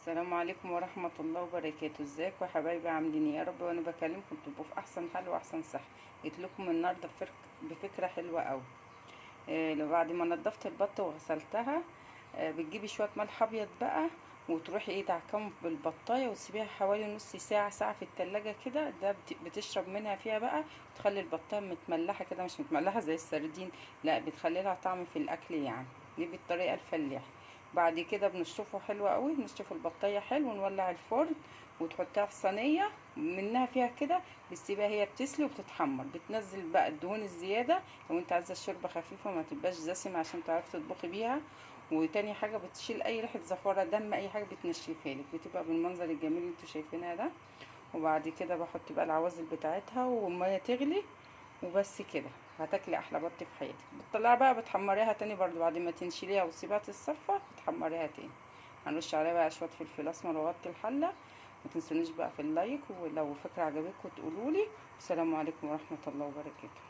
السلام عليكم ورحمة الله وبركاته. ازيكم يا حبايبي؟ عاملين ايه؟ يا رب وانا بكلمكم تبقوا في احسن حال واحسن صحة. جيت لكم النهارده بفكرة حلوة قوي. لو بعد ما نضفت البط وغسلتها، بتجيبي شوية ملح ابيض بقى، وتروحي تعكمه بالبطاية وتسيبيها حوالي نص ساعة ساعة في التلاجة كده. ده بتشرب منها فيها بقى، تخلي البطاية متملحة كده، مش متملحة زي السردين، لا بتخلي لها طعم في الاكل يعني. دي بالطريقة الفلاحي. بعد كده بنشطفه حلو قوي، نشطف البطايه حلو ونولع الفرن، وتحطيها في صينيه منها فيها كده، بتسيبها هي بتسلي وبتتحمر، بتنزل بقى الدهون الزياده. لو انت عايزه الشوربه خفيفه ما تبقاش دسمه عشان تعرفي تطبخي بيها. وتاني حاجه بتشيل اي ريحه زفاره دم، اي حاجه بتنشفها لك، بتبقى بالمنظر الجميل اللي انتوا شايفينها ده. وبعد كده بحط بقى العوازل بتاعتها والميه تغلي، وبس كده هتاكلي احلى بط في حياتك. بتطلعي بقى بتحمريها تاني برضو بعد ما تنشليها وتسيبيها تتصفى، بتحمريها تاني. هنرش عليها بقى شويه فلفل اسمر وغطي الحله. ما تنسونيش بقى في اللايك، ولو فكره عجبتكم تقولولي. السلام عليكم ورحمه الله وبركاته.